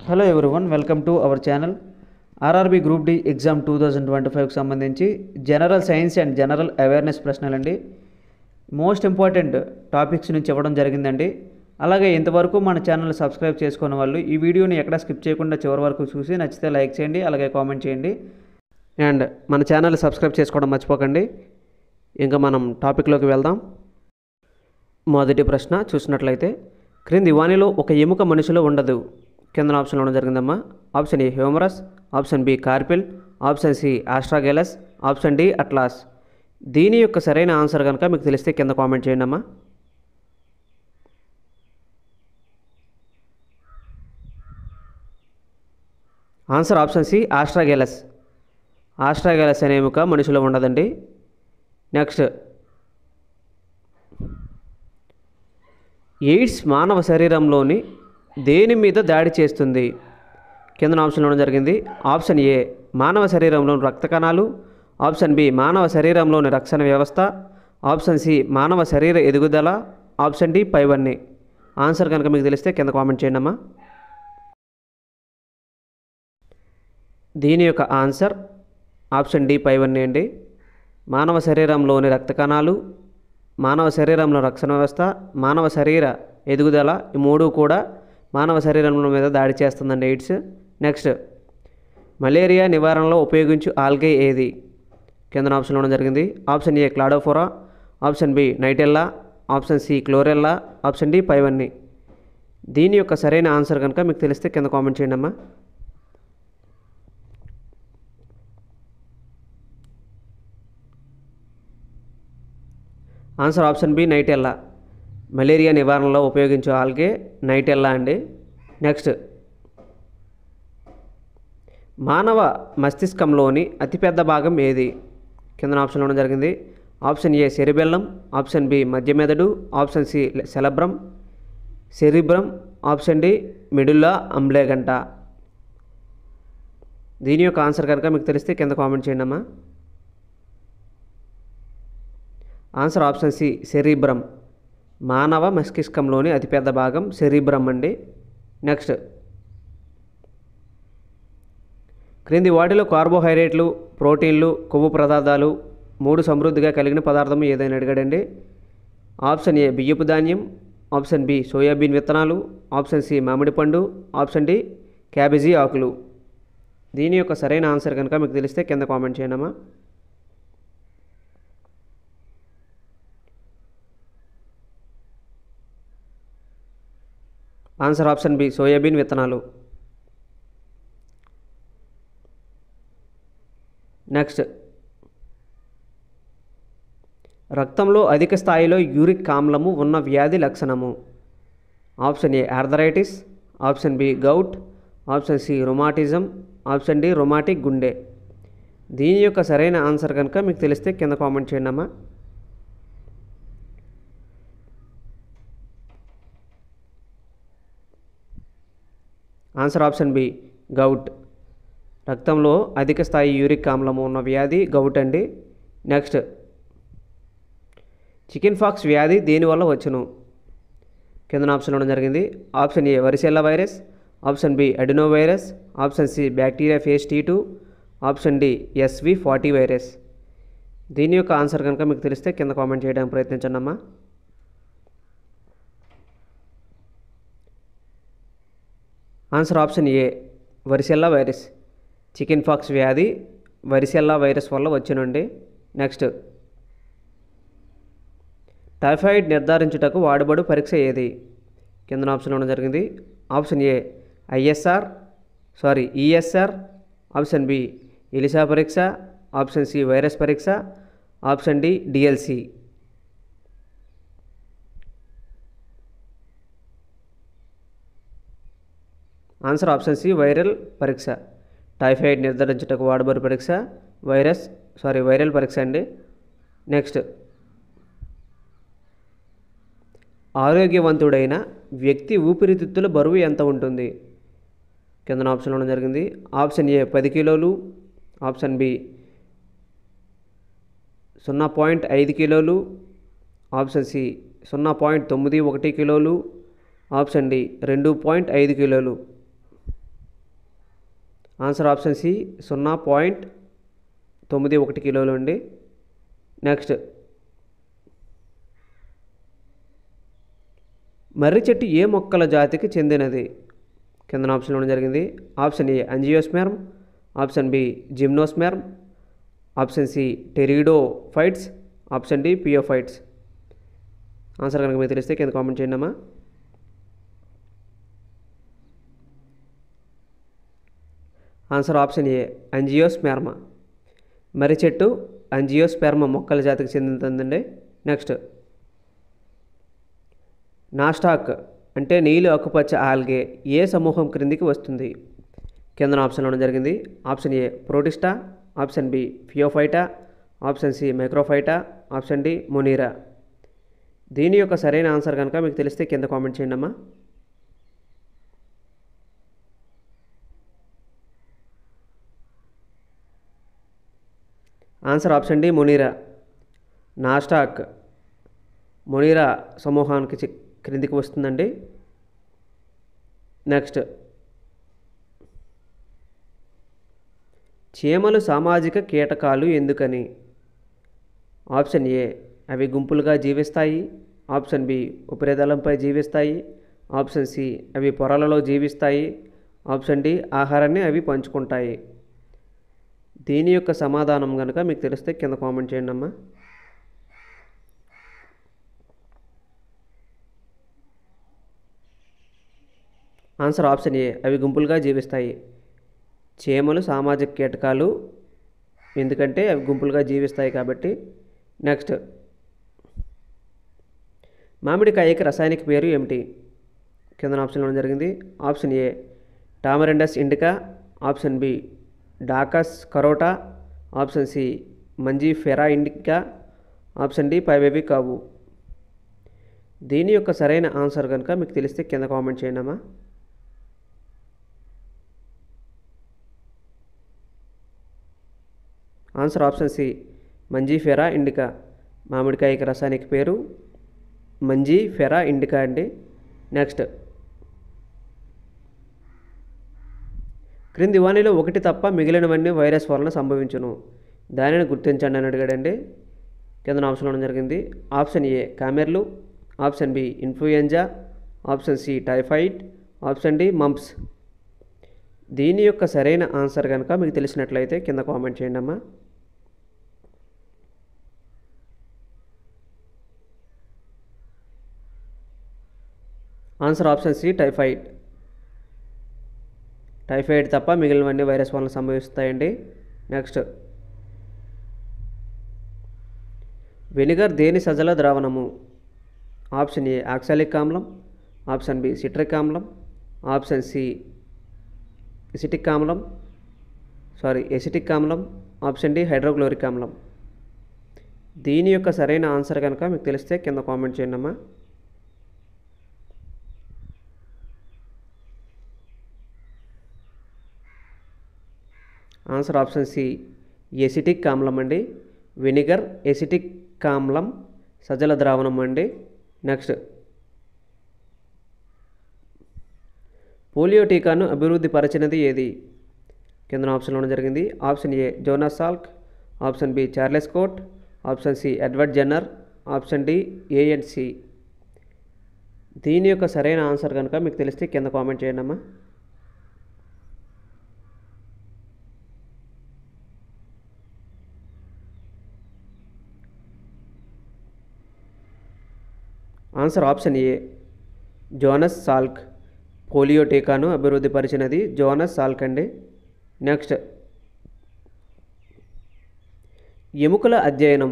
Hello everyone, welcome to our channel. RRB group D exam 2025కి సంబంధించి general science and general awareness ప్రశ్నలండి. Most important topics నుంచి ఇవ్వడం జరిగిందండి. అలాగే ఇంతవరకు మన ఛానల్ సబ్స్క్రైబ్ చేసుకున్న వాళ్ళు ఈ వీడియోని ఎక్కడ స్కిప్ చేయకుండా చివరి వరకు చూసి నచ్చితే లైక్ చేయండి, అలాగే కామెంట్ చేయండి. అండ్ మన ఛానల్ సబ్స్క్రైబ్ చేసుకోవడం మర్చిపోకండి. ఇంకా మనం టాపిక్లోకి వెళ్దాం. మొదటి ప్రశ్న చూసినట్లయితే, క్రింది వానిలో ఒక ఎముక మనిషిలో ఉండదు. కింద ఆప్షన్లో ఉండడం జరిగిందమ్మా. Option A humerus, option B carpal, option C astragalus, option D atlas. దీని యొక్క సరైన ఆన్సర్ కనుక మీకు తెలిస్తే కింద కామెంట్ చేయండి అమ్మా. Answer option C astragalus. Astragalus అనే ఎముక మనిషిలో ఉండదండి. నెక్స్ట్, ఎయిడ్స్ మానవ శరీరంలోని దేని మీద దాడి చేస్తుంది? కింద ఆప్షన్లో ఉండడం జరిగింది. ఆప్షన్ ఏ మానవ శరీరంలోని రక్త కణాలు, ఆప్షన్ బి మానవ శరీరంలోని రక్షణ వ్యవస్థ, ఆప్షన్ సి మానవ శరీర ఎదుగుదల, ఆప్షన్ డి పైవన్నీ. ఆన్సర్ కనుక మీకు తెలిస్తే కింద కామెంట్ చేయండి అమ్మా. దీని యొక్క ఆన్సర్ ఆప్షన్ డి పైవన్నీ అండి. మానవ శరీరంలోని రక్త కణాలు, మానవ శరీరంలో రక్షణ వ్యవస్థ, మానవ శరీర ఎదుగుదల, ఈ మూడు కూడా మానవ శరీరంలో మీద దాడి చేస్తుందండి ఎయిడ్స్. నెక్స్ట్, మలేరియా నివారణలో ఉపయోగించు ఆల్గే ఏది? కింద ఆప్షన్లో ఉండడం జరిగింది. Option A cladophora, option B nitella, option C chlorella, option D పైవన్నీ. దీని యొక్క సరైన ఆన్సర్ కనుక మీకు తెలిస్తే కింద కామెంట్ చేయండి అమ్మా. Answer option B nitella. Malaria నివారణలో ఉపయోగించే ఆల్గే నైటెల్లా అండి. నెక్స్ట్, మానవ మస్తిష్కంలోని అతిపెద్ద భాగం ఏది? కింద ఆప్షన్లో ఉండడం జరిగింది. Option A cerebellum, option B మధ్య మెదడు, option C cerebrum, option D medulla oblongata. దీని యొక్క ఆన్సర్ కనుక మీకు తెలిస్తే కింద కామెంట్ చేయండి అమ్మా. Answer option C cerebrum. మానవ మస్తిష్కంలోని అతిపెద్ద భాగం సెరిబ్రం అండి. నెక్స్ట్, క్రింది వాటిలో కార్బోహైడ్రేట్లు, ప్రోటీన్లు, కొవ్వు పదార్థాలు మూడు సమృద్ధిగా కలిగిన పదార్థం ఏదైనా అడిగాడండి. ఆప్షన్ ఏ బియ్యపు ధాన్యం, ఆప్షన్ బి సోయాబీన్ విత్తనాలు, ఆప్షన్ సి మామిడి పండు, ఆప్షన్ డి క్యాబేజీ ఆకులు. దీని యొక్క సరైన ఆన్సర్ కనుక మీకు తెలిస్తే కింద కామెంట్ చేయండి అమ్మా. ఆన్సర్ ఆప్షన్ బి సోయాబీన్ విత్తనాలు. నెక్స్ట్, రక్తంలో అధిక స్థాయిలో యూరిక్ ఆమ్లము ఉన్న వ్యాధి లక్షణము? Option A arthritis, option B gout, option C rheumatism, option D rheumatic గుండె. దీని యొక్క సరైన ఆన్సర్ కనుక మీకు తెలిస్తే కింద కామెంట్ చేయండి అమ్మా. Answer option B gout. రక్తంలో అధిక స్థాయి యూరిక్ ఆమ్లము ఉన్న వ్యాధి గౌట్ అండి. నెక్స్ట్, చికెన్ పాక్స్ వ్యాధి దేనివల్ల వచ్చును? కింద ఆప్షన్ ఉండడం జరిగింది. Option A varicella virus, option B adenovirus, option C bacteria phage T2, option D SV40 virus. దీని యొక్క ఆన్సర్ కనుక మీకు తెలిస్తే కింద కామెంట్ చేయడానికి ప్రయత్నించండి అమ్మా. Answer option A varicella virus. Chicken pox వ్యాధి వరిసెల్లా వైరస్ వల్ల వచ్చునండి. నెక్స్ట్, టైఫాయిడ్ నిర్ధారించుటకు వాడబడు పరీక్ష ఏది? కింద ఆప్షన్ ఉండడం జరిగింది. Option A ESR, option B ELISA పరీక్ష, ఆప్షన్ సి వైరస్ పరీక్ష, option D DLC. Answer option C viral పరీక్ష. టైఫాయిడ్ నిర్ధారించుటకు వాడబడు పరీక్ష వైరల్ పరీక్ష అండి. నెక్స్ట్, ఆరోగ్యవంతుడైన వ్యక్తి ఊపిరితిత్తుల బరువు ఎంత ఉంటుంది? కింద ఆప్షన్ ఉండడం జరిగింది. ఆప్షన్ ఏ 10 కిలోలు, ఆప్షన్ బి 0.5 కిలోలు, ఆప్షన్ సి 0.91 కిలోలు, ఆప్షన్ డి 2.5 కిలోలు. ఆన్సర్ ఆప్షన్ సి 0.91 కిలోలు అండి. నెక్స్ట్, మర్రి చెట్టు ఏ మొక్కల జాతికి చెందినది? కింద ఆప్షన్ ఇవ్వడం జరిగింది. Option A angiosperm, option B gymnosperm, option C pteridophytes, option D phaeophytes. Answer కనుక మీకు తెలిస్తే కింద కామెంట్ చేయండి అమ్మా. Answer option A అంజియోస్పెర్మ్. మర్రి చెట్టు అంజియోస్పెర్మ్ మొక్కల జాతికి చెందుతుందండి. నెక్స్ట్, నాస్టాక్ అంటే నీలి ఆకుపచ్చ ఆల్గే ఏ సమూహం క్రిందికి వస్తుంది? కింద ఆప్షన్ ఇవ్వడం జరిగింది. Option A protista, option B phaeophyta, option C microphyta, option D monera. దీని యొక్క సరైన ఆన్సర్ కనుక మీకు తెలిస్తే కింద కామెంట్ చేయండి అమ్మా. Answer option D monera. Nostoc monera సమూహానికి క్రిందికి వస్తుందండి. నెక్స్ట్, చీమలు సామాజిక కీటకాలు ఎందుకని? ఆప్షన్ ఏ అవి గుంపులుగా జీవిస్తాయి, ఆప్షన్ బి ఉపరితలంపై జీవిస్తాయి, ఆప్షన్ సి అవి పొరలలో జీవిస్తాయి, ఆప్షన్ డి ఆహారాన్ని అవి పంచుకుంటాయి. దీని యొక్క సమాధానం కనుక మీకు తెలిస్తే కింద కామెంట్ చేయండి అమ్మా. ఆన్సర్ ఆప్షన్ ఏ అవి గుంపులుగా జీవిస్తాయి. చీమలు సామాజిక కీటకాలు ఎందుకంటే అవి గుంపులుగా జీవిస్తాయి కాబట్టి. నెక్స్ట్, మామిడికాయకి రసాయనిక పేరు ఏమిటి? కింద ఆప్షన్ ఇవ్వడం జరిగింది. Option A tamarindus indica, option B daucus carota, option C మంజీఫెరా indica, option D పైవేవి కావు. దీని యొక్క సరైన ఆన్సర్ కనుక మీకు తెలిస్తే కింద కామెంట్ చేయండి అమ్మా. Answer option C మంజీఫెరా indica. మామిడికాయకి రసాయనిక పేరు మంజీఫెరా ఇండికా అండి. నెక్స్ట్, క్రింది వాణిలో ఒకటి తప్ప మిగిలినవన్నీ వైరస్ వలన సంభవించును, దానిని గుర్తించండి అని అడిగాడండి. కింద ఆప్షన్ ఇవ్వడం జరిగింది. ఆప్షన్ ఏ కామెర్లు, option B influenza, option C typhoid, option D mumps. దీని యొక్క సరైన ఆన్సర్ కనుక మీకు తెలిసినట్లయితే కింద కామెంట్ చేయండి అమ్మా. Answer option C typhoid. Typhoid తప్ప మిగిలినవన్నీ వైరస్ వలన సంభవిస్తాయండి. నెక్స్ట్, వెనిగర్ దేని సజల ద్రావణము? ఆప్షన్ ఏ ఆక్సాలిక్ ఆమ్లం, ఆప్షన్ బి సిట్రిక్ ఆమ్లం, ఆప్షన్ సి ఎసిటిక్ ఆమ్లం, ఆప్షన్ డి హైడ్రోక్లోరిక్ ఆమ్లం. దీని యొక్క సరైన ఆన్సర్ కనుక మీకు తెలిస్తే కింద కామెంట్ చేయండి అమ్మా. ఆన్సర్ ఆప్షన్ సి ఎసిటిక్ ఆమ్లం అండి. వెనిగర్ ఎసిటిక్ ఆమ్లం సజల ద్రావణం అండి. నెక్స్ట్, పోలియో టీకాను అభివృద్ధి పరిచినది ఏది? కింద ఆప్షన్ ఇవ్వడం జరిగింది. Option A Jonas Salk, option B Charles Cote, option C Edward Jenner, option D ANC. దీని యొక్క సరైన ఆన్సర్ కనుక మీకు తెలిస్తే కింద కామెంట్ చేయండి అమ్మా. Answer option A Jonas Salk. పోలియో టీకాను అభివృద్ధి పరిచినది జోనస్ సాల్క్ అండి. నెక్స్ట్, ఎముకల అధ్యయనం.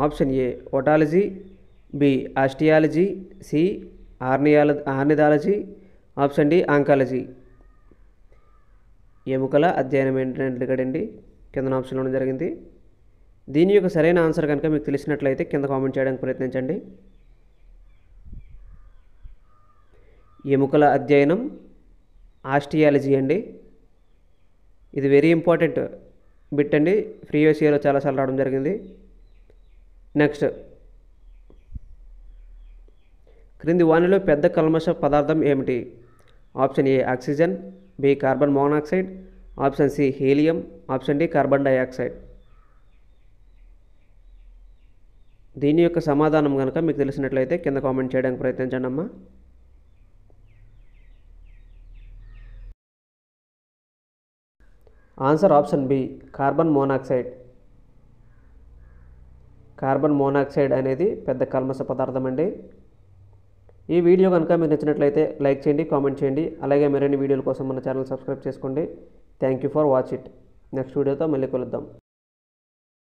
Option A otology, B osteology, C ornithology, option D oncology. ఎముకల అధ్యయనం ఏంటంటే కదండి కింద ఆప్షన్ ఇవ్వడం జరిగింది. దీని యొక్క సరైన ఆన్సర్ కనుక మీకు తెలిసినట్లయితే కింద కామెంట్ చేయడానికి ప్రయత్నించండి. ఎముకల అధ్యయనం ఆస్టియాలజీ అండి. ఇది వెరీ ఇంపార్టెంట్ బిట్ అండి, ప్రీవియస్ ఇయర్లో చాలాసార్లు రావడం జరిగింది. నెక్స్ట్, క్రింది వానిలో పెద్ద కల్మష పదార్థం ఏమిటి? Option A oxygen, B carbon monoxide, option C helium, option D carbon dioxide. దీని యొక్క సమాధానం కనుక మీకు తెలిసినట్లయితే కింద కామెంట్ చేయడానికి ప్రయత్నించండి అమ్మా. Answer option B carbon monoxide. Carbon monoxide అనేది పెద్ద కల్మష పదార్థం అండి. ఈ వీడియో కనుక మీకు నచ్చినట్లయితే లైక్ చేయండి, కామెంట్ చేయండి. అలాగే మరిన్ని వీడియోల కోసం మన ఛానల్ సబ్స్క్రైబ్ చేసుకోండి. Thank you for watch it. Next వీడియోతో మళ్ళీ కలుద్దాం.